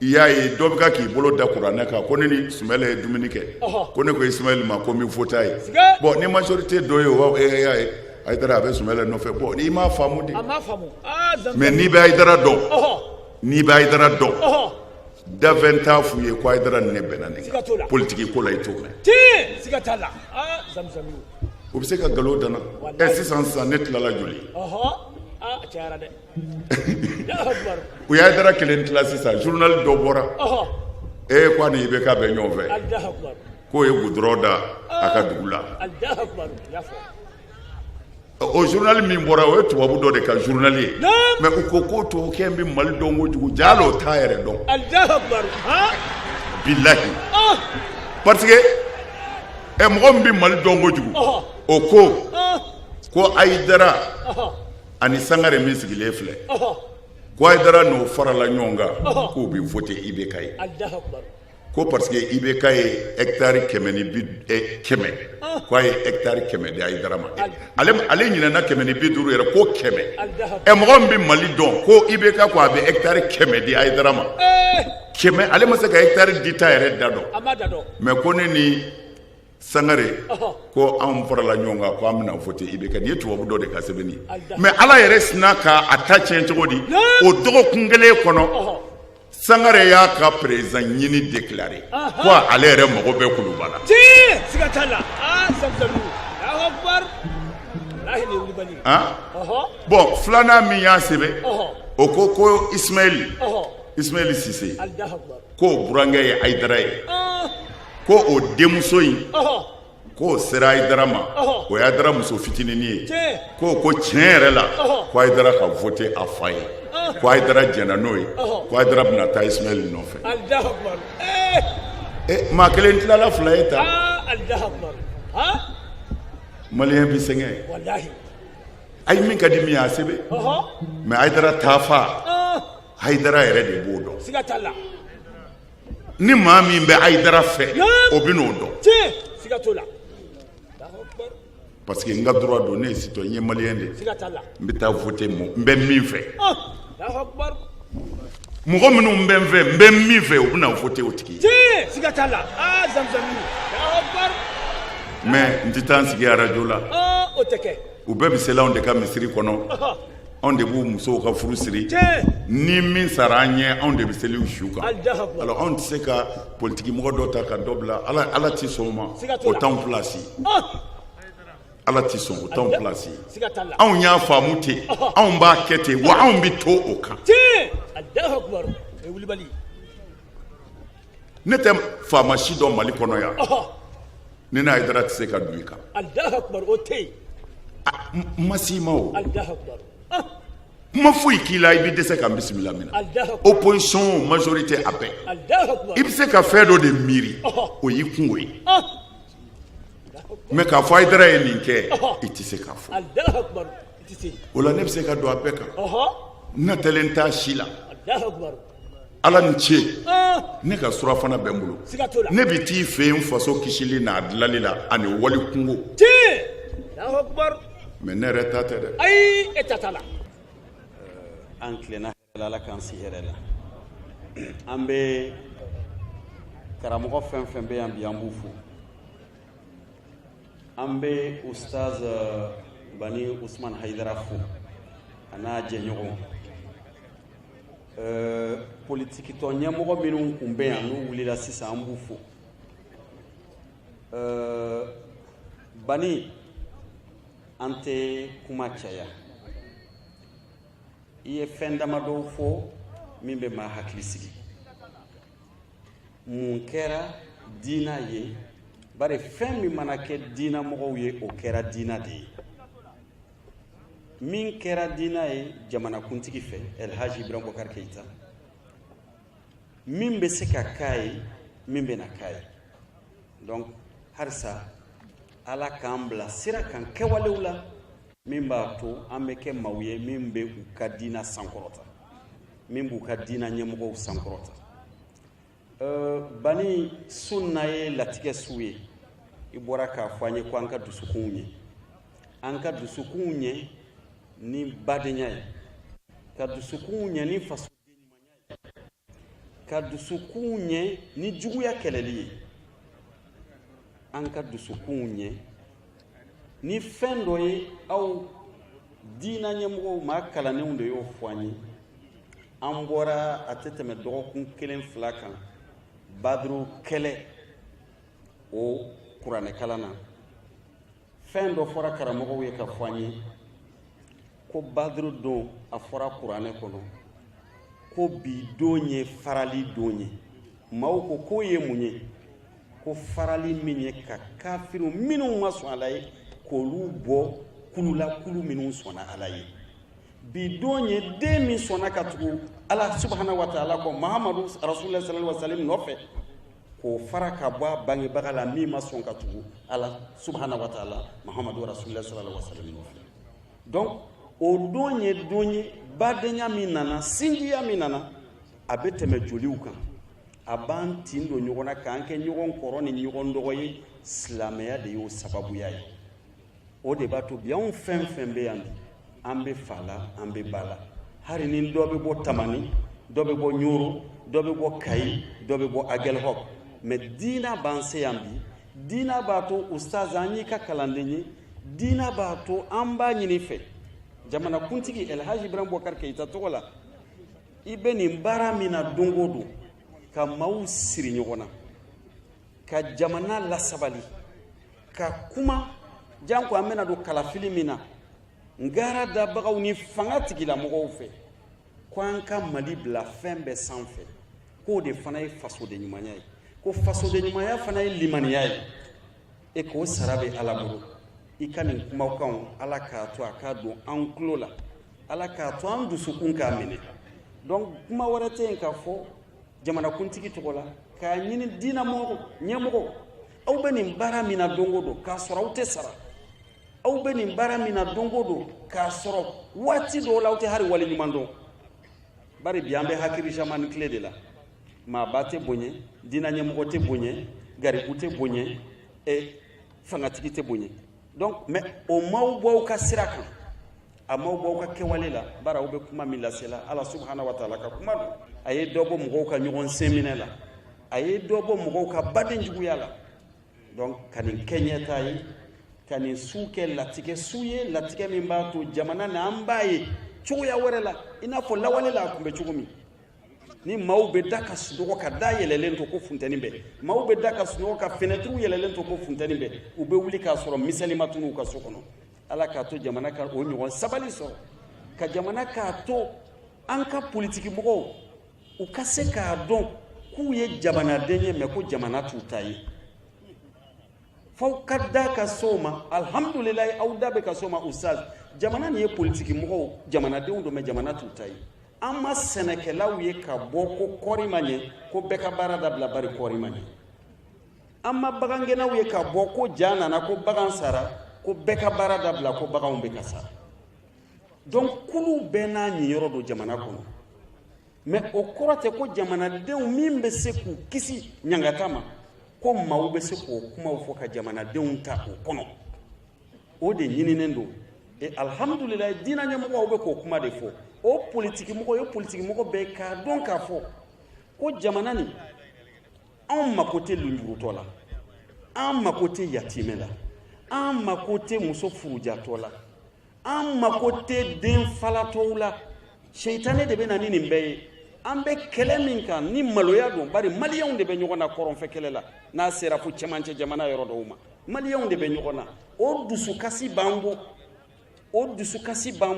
i y'a ye dɔ bɛ ka k'i bolo da kuranɛ kan ko ne ni Sumɛlɛ ye dumuni kɛ ko ne ko Ismaël ma ko n bɛ fota ye bon ni majorité dɔ ye o y'a ye Ayidara a bɛ Sumɛlɛ nɔfɛ bon n'i m'a faamu de a m'a faamu mais n'i bɛ Ayidara dɔn n'i bɛ Ayidara dɔn dafɛn t'a f'u ye ko Ayidara ni ne bɛnna ne kan politique ko la i t'o mɛn siga t'a la Zamzami o bɛ se ka nkalon danna sisan ne tilala joli cayara dɛ u y'a Ayidara kelen tila sisan journal dɔ bɔra ko ani IBK bɛ ɲɔgɔn fɛ k'o ye goudron da a ka dugu la o journal min bɔra o ye tubabu dɔ de ka journal ye mais u ko ko tubabukɛ bɛ Mali dɔn kojugu jalo t'a yɛrɛ dɔn bilahi parce que mɔgɔ min bɛ Mali dɔn kojugu o ko Ayidara ani Sangare min sigilen filɛ ko Ayidara n'o farala ɲɔgɔn kan k'o bɛ voter IBK ye ko parce que IBK ye hectare 100 ko a ye hectare 100 di Ayidara ma ale ɲinɛna 150 yɛrɛ ko 100 mɔgɔ min bɛ Mali dɔn ko IBK ko a bɛ hectare 100 di Ayidara ma 100 ale ma se ka hectare di ta yɛrɛ da dɔn mais ko ne ni Sangare ko anw farala ɲɔgɔn kan ko an bɛna voter IBK nin ye tubabu dɔ de ka sɛbɛnni mais Ala yɛrɛ sina ka a ta tiɲɛ cogo di o dɔgɔkun kelen kɔnɔ Sangare y'a ka président ɲini déclaré ko ale yɛrɛ mago bɛ Kuluba la siga t'a la Zamzami Allahu akbar lahi ne wuli bali bon filanan min y'a sɛbɛn o ko Ismaël Cissé k'o burankɛ ye Ayidara ye ko o denmuso in k'o sera Ayidara ma o ye Ayidara muso fitinini ye ko tiɲɛ yɛrɛ la ko Ayidara ka voter a fa ye ko Ayidara jɛnna n'o ye ko Ayidara bɛna taa Ismaël nɔfɛ maa kelen tilala fila ye ta maliyɛn bɛ sɛgɛn ayi min ka di min y'a sɛbɛn mais Ayidara t'a fa Ayidara yɛrɛ de b'o dɔn ni maa min bɛ Ayidara fɛ o bɛ n'o dɔn parce que n ka droit don ne ye citoyen n ye maliyɛn de n bɛ taa voter n bɛ min fɛ mɔgɔ minnu bɛ n fɛ n bɛ min fɛ u bɛna voter o tigi mais n tɛ taa n sigi radio la u bɛɛ bɛ se la anw de ka misiri kɔnɔ anw de b'u musow ka furu siri ni min sara an ɲɛ anw de bɛ seli u su kan alors anw tɛ se ka politiki mɔgɔ dɔ ta ka dɔ bila Ala tɛ sɔn o ma o t'anw place Ala tɛ sɔn o t'anw place anw y'a faamu ten anw b'a kɛ ten wa anw bɛ to o kan ne tɛ faama si dɔn Mali kɔnɔ yan ni ne Ayidara tɛ se ka don i kan ma s'i ma o kuma foyi k'i la i bɛ dɛsɛ ka n bisimila min na opposition majorité a bɛɛ i bɛ se ka fɛn dɔ de miiri o y'i kungo ye mais k'a fɔ Ayidara ye nin kɛ i tɛ se k'a fɔ o la ne bɛ se ka don a bɛɛ kan natɛlen t'a si la Ala ni ce ne ka surafana bɛ n bolo ne bɛ t'i fɛ yen faso kisili n'a dilali la ani wali kungo mais ne yɛrɛ ta tɛ dɛ ayi e ta t'a la an tilenna hɛrɛ la Ala k'an si hɛrɛ la an bɛ karamɔgɔ fɛn fɛn bɛ yan bi an b'u fo an bɛ Ustaz Bani Usman Hayidara fo ana jɛɲɔgɔn politikitɔ ɲɛmɔgɔ minnu kun bɛ yan n'u wulila sisan an b'u fo Bani an tɛ kuma caya i ye fɛn damadɔw fɔ min bɛ maa hakili sigi mun kɛra diina ye bari fɛn min mana kɛ diina mɔgɔw ye o kɛra diina de ye min kɛra diina ye jamanakuntigi fɛ Elhaji Ibrahim Boubacar Keïta min bɛ se ka k'a ye min bɛ na k'a ye donc harisa Ala k'an bila sira kan kɛwalew la min b'a to an bɛ kɛ maaw ye min bɛ u ka diina sankɔrɔta min b'u ka diina ɲɛmɔgɔw sankɔrɔta Bani sunna ye latigɛ su ye i bɔra k'a fɔ an ye ko an ka dusukunw ye an ka dusukunw ye ni badenya ye ka dusukunw ye ni fasoden ɲumanya ye ka dusukunw ye ni juguya kɛlɛli ye an ka dusukunw ye ni fɛn dɔ ye aw diina ɲɛmɔgɔw maa kalanenw de y'o fɔ an ye an bɔra a tɛ tɛmɛ dɔgɔkun 1-2 kan Badru kɛlɛ o kuranɛ kalan na fɛn dɔ fɔra karamɔgɔw ye ka fɔ an ye ko Badru don a fɔra kuranɛ kɔnɔ ko bi don ye farali don ye maaw ko k'o ye mun ye ko farali min ye ka kafiru minnu ma sɔn Ala ye k'olu bɔ kulu la kulu minnu sɔnna Ala ye bi don ye den min sɔnna ka tugu Ala subhanahu wa ta'ala ko Muhammadu Rasulullah sallallahu alaihi wasallam nɔfɛ k'o fara ka bɔ a bangebaga la min ma sɔn ka tugu Ala subhanahu wa ta'ala Muhammadu Rasulullah sallallahu alaihi wasallam nɔfɛ donc o don ye badenya min nana sinjiya min nana a bɛ tɛmɛ joliw kan a b'an tin don ɲɔgɔn na k'an kɛ ɲɔgɔn kɔrɔ ni ɲɔgɔn dɔgɔ ye silamɛya de y'o sababuya ye o de b'a to bi anw fɛn fɛn bɛ yan bi an bɛ fa la an bɛ ba la hali ni dɔ bɛ bɔ Tamani dɔ bɛ bɔ Ɲoro dɔ bɛ bɔ Kayi dɔ bɛ bɔ Aguelhok mais diina b'an se yan bi diina b'a to ustaz an y'i ka kalanden ye diina b'a to an b'a ɲini fɛ jamanakuntigi Elhaji Ibrahim Boubacar Keïta tɔgɔ la i bɛ nin baara min na don o don ka maaw siri ɲɔgɔn na ka jamana lasabali ka kuma janko an bɛna don kalafili min na ngara dabagaw ni fanga tigilamɔgɔw fɛ ko an ka Mali bila fɛn bɛɛ sanfɛ k'o de fana ye fasoden ɲumanya ye ko fasoden ɲumanya fana ye limaniya ye e k'o sara bɛ Ala bolo i ka nin kumakanw Ala k'a to a k'a don an tulo la Ala k'a to an dusukun k'a minɛ donc kuma wɛrɛ tɛ yen k'a fɔ jamanakuntigi tɔgɔ la k'a ɲini diina ɲɛmɔgɔ aw bɛ nin baara min na don o don k'a sɔrɔ aw tɛ sara aw bɛ nin baara min na don o don k'a sɔrɔ waati dɔw la aw tɛ hali wale ɲuman dɔn bari bi an bɛ hakili caman ni tile de la maaba tɛ bonya diina ɲɛmɔgɔ tɛ bonya garibu tɛ bonya fangatigi tɛ bonya donc mais o maaw bɔ aw ka sira kan a maaw bɔ aw ka kɛwale la bari aw bɛ kuma min lasela Ala subhanahu wa ta'ala ka kuma don a ye dɔ bɔ mɔgɔw ka ɲɔgɔn senminɛ la a ye dɔ bɔ mɔgɔw ka badenjuguya la donc ka nin kɛ ɲɛtaa ye ka nin su kɛ latigɛ su ye latigɛ min b'a to jamana na an b'a ye cogoya wɛrɛ la i n'a fɔ lawale la a tun bɛ cogo min ni maaw bɛ da ka sunɔgɔ ka da yɛlɛlen to ko funtɛni bɛ maaw bɛ da ka sunɔgɔ ka fenêtres yɛlɛlen to ko funtɛni bɛ u bɛ wuli k'a sɔrɔ misɛli ma tunu u ka so kɔnɔ Ala k'a to jamana ka o ɲɔgɔn sabali sɔrɔ ka jamana k'a to an ka politiki mɔgɔw u ka se k'a dɔn k'u ye jamanaden ye mais ko jamana t'u ta ye f'aw ka da ka s'o ma alhamdulilayi aw da bɛ ka s'o ma ustaz jamana nin ye politiki mɔgɔw jamanadenw don mais jamana t'u ta ye an ma sɛnɛkɛlaw ye ka bɔ ko kɔɔri ma ɲɛ ko bɛɛ ka baara dabila bari kɔɔri ma ɲɛ an ma bagangɛnnaw ye ka bɔ ko ja nana ko bagan sara ko bɛɛ ka baara dabila ko baganw bɛ ka sara donc kulu bɛɛ n'a ɲiyɔrɔ don jamana kɔnɔ mais o kɔrɔ tɛ ko jamanadenw min bɛ se k'u kisi ɲangata ma ko maaw bɛ se k'o kumaw fɔ ka jamanadenw ta o kɔnɔ o de ɲininen don et alhamdulilayi diina ɲɛmɔgɔw bɛ k'o kuma de fɔ o politiki mɔgɔ bɛɛ k'a dɔn k'a fɔ ko jamana nin anw mako tɛ lunjurutɔ la an mako tɛ yatimɛ la an mako tɛ muso furujatɔ la an mako tɛ den falatɔw la seitane de bɛ na ni nin bɛɛ ye an bɛ kɛlɛ min kan ni maloya don bari maliyɛnw de bɛ ɲɔgɔn na kɔrɔnfɛ kɛlɛ la n'a sera fo cɛmancɛ jamana yɔrɔ dɔw ma maliyɛnw de bɛ ɲɔgɔn na o dusukasi b'an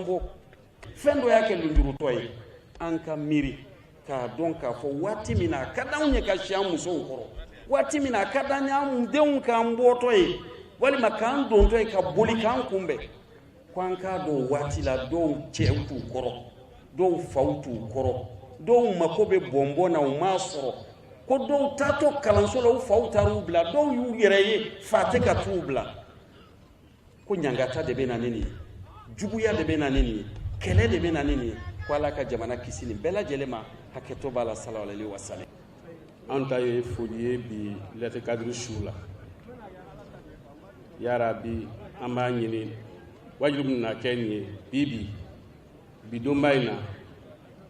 bɔ fɛn dɔ y'a kɛ lujurutɔ ye an ka miiri k'a dɔn k'a fɔ waati min na a ka d'anw ye ka si an musow kɔrɔ waati min na a ka d'an ye an denw k'an bɔtɔ ye walima k'an dontɔ ye ka boli k'an kunbɛn ko an k'a dɔn waati la dɔw cɛw t'u kɔrɔ dɔw faw t'u kɔrɔ dɔw mako bɛ bɔnbɔn na u m'a sɔrɔ ko dɔw taatɔ kalanso la u faw taar'u bila dɔw y'u yɛrɛ ye fa tɛ ka t'u bila ko ɲangata de bɛ na ni nin ye juguya de bɛ na ni nin ye kɛlɛ de bɛ na ni nin ye ko ala ka jamana kisi nin bɛɛ lajɛlen ma hakɛto b'a la salawale alayhi wa sallam. an ta ye foli ye bi lɛtɛ kadiri su la yarabi an b'a ɲini wajibu min na kɛ nin ye bi donba in na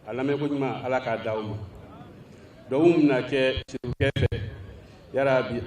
a lamɛnko ɲuman ala k'a d'aw ma duwawu min na kɛ sirikɛ fɛ yarabi